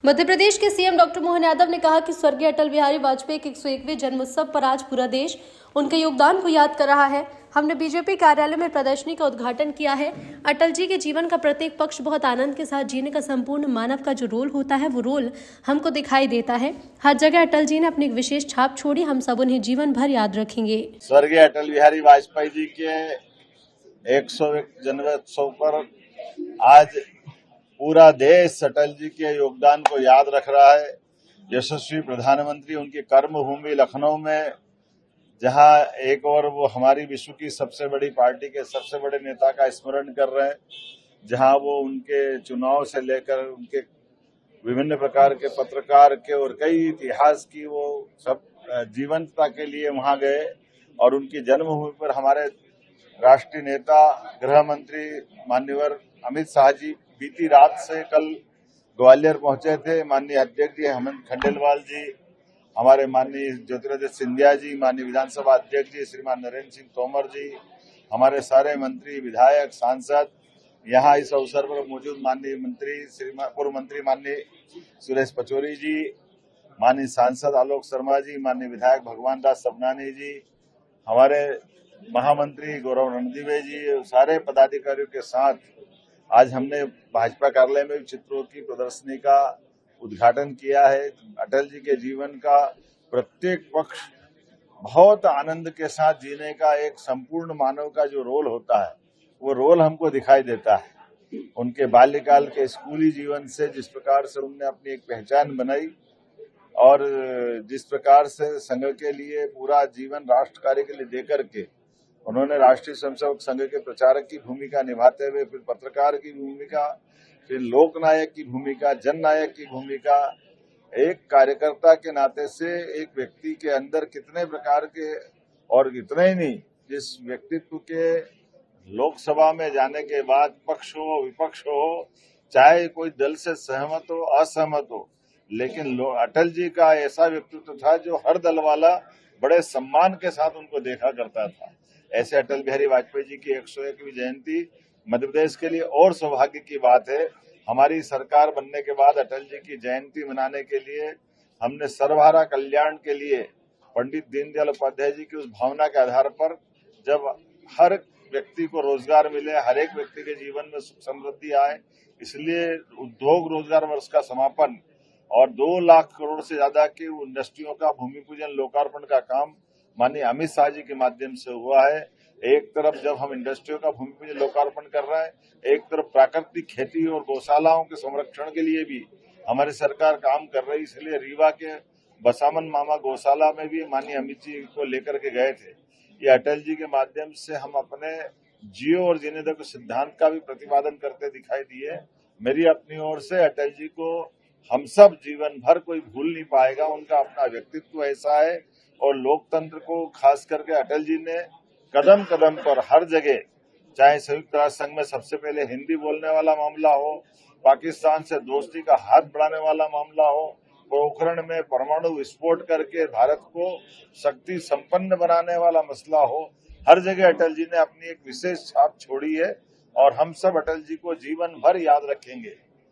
मध्य प्रदेश के CM doctor Mohan Yadav ने कहा कि स्वर्गीय अटल बिहारी वाजपेयी के 101वें जन्मोत्सव पर आज पूरा देश उनके योगदान को याद कर रहा है। हमने बीजेपी कार्यालय में प्रदर्शनी का उद्घाटन किया है। अटल जी के जीवन का प्रत्येक पक्ष बहुत आनंद के साथ जीने का संपूर्ण मानव का जो रोल होता है वो रोल हमको दिखाई देता है। हर जगह अटल जी ने अपनी एक विशेष छाप छोड़ी, हम सब उन्हें जीवन भर याद रखेंगे। स्वर्गीय अटल बिहारी वाजपेयी जी के 101 जन्मोत्सव पर आज पूरा देश अटल जी के योगदान को याद रख रहा है। यशस्वी प्रधानमंत्री उनकी कर्मभूमि लखनऊ में, जहां एक और वो हमारी विश्व की सबसे बड़ी पार्टी के सबसे बड़े नेता का स्मरण कर रहे हैं, जहां वो उनके चुनाव से लेकर उनके विभिन्न प्रकार के पत्रकार के और कई इतिहास की वो सब जीवंतता के लिए वहां गए और उनकी जन्मभूमि पर हमारे राष्ट्रीय नेता गृह मंत्री माननीय अमित शाह जी बीती रात से कल ग्वालियर पहुंचे थे। माननीय अध्यक्ष जी हेमंत खंडेलवाल जी, हमारे माननीय ज्योतिरादित्य सिंधिया जी, माननीय विधानसभा अध्यक्ष जी श्रीमान नरेंद्र सिंह तोमर जी, हमारे सारे मंत्री, विधायक, सांसद, यहाँ इस अवसर पर मौजूद माननीय मंत्री पूर्व मंत्री माननीय सुरेश पचौरी जी, माननीय सांसद आलोक शर्मा जी, माननीय विधायक भगवान दास सबनानी जी, हमारे महामंत्री गौरव रणदीवे जी, सारे पदाधिकारियों के साथ आज हमने भाजपा कार्यालय में चित्रों की प्रदर्शनी का उद्घाटन किया है। अटल जी के जीवन का प्रत्येक पक्ष बहुत आनंद के साथ जीने का एक संपूर्ण मानव का जो रोल होता है वो रोल हमको दिखाई देता है। उनके बाल्यकाल के स्कूली जीवन से जिस प्रकार से उन्होंने अपनी एक पहचान बनाई और जिस प्रकार से संघ के लिए पूरा जीवन राष्ट्र कार्य के लिए देकर के उन्होंने राष्ट्रीय स्वयंसेवक संघ के प्रचारक की भूमिका निभाते हुए फिर पत्रकार की भूमिका, फिर लोकनायक की भूमिका, जननायक की भूमिका, एक कार्यकर्ता के नाते से एक व्यक्ति के अंदर कितने प्रकार के, और इतने ही नहीं, जिस व्यक्तित्व के लोकसभा में जाने के बाद पक्ष हो विपक्ष हो, चाहे कोई दल से सहमत हो असहमत हो, लेकिन अटल जी का ऐसा व्यक्तित्व था जो हर दल वाला बड़े सम्मान के साथ उनको देखा करता था। ऐसे अटल बिहारी वाजपेयी जी की 101वीं जयंती मध्य प्रदेश के लिए और सौभाग्य की बात है। हमारी सरकार बनने के बाद अटल जी की जयंती मनाने के लिए हमने सर्वहारा कल्याण के लिए पंडित दीनदयाल उपाध्याय जी की उस भावना के आधार पर, जब हर व्यक्ति को रोजगार मिले, हर एक व्यक्ति के जीवन में सुख समृद्धि आए, इसलिए उद्योग रोजगार वर्ष का समापन और 2 लाख करोड़ से ज्यादा की इंडस्ट्रियों का भूमि पूजन लोकार्पण का काम माननीय अमित शाह जी के माध्यम से हुआ है। एक तरफ जब हम इंडस्ट्रियों का भूमि पूजन लोकार्पण कर रहे हैं, एक तरफ प्राकृतिक खेती और गौशालाओं के संरक्षण के लिए भी हमारी सरकार काम कर रही है। इसलिए रीवा के बसामन मामा गौशाला में भी माननीय अमित जी को लेकर के गए थे। ये अटल जी के माध्यम से हम अपने जियो और जीने दो के सिद्धांत का भी प्रतिपादन करते दिखाई दिए। मेरी अपनी ओर से अटल जी को हम सब जीवन भर कोई भूल नहीं पाएगा। उनका अपना व्यक्तित्व ऐसा है और लोकतंत्र को खास करके अटल जी ने कदम कदम पर हर जगह, चाहे संयुक्त राष्ट्र संघ में सबसे पहले हिंदी बोलने वाला मामला हो, पाकिस्तान से दोस्ती का हाथ बढ़ाने वाला मामला हो, पोखरण में परमाणु विस्फोट करके भारत को शक्ति संपन्न बनाने वाला मसला हो, हर जगह अटल जी ने अपनी एक विशेष छाप छोड़ी है और हम सब अटल जी को जीवन भर याद रखेंगे।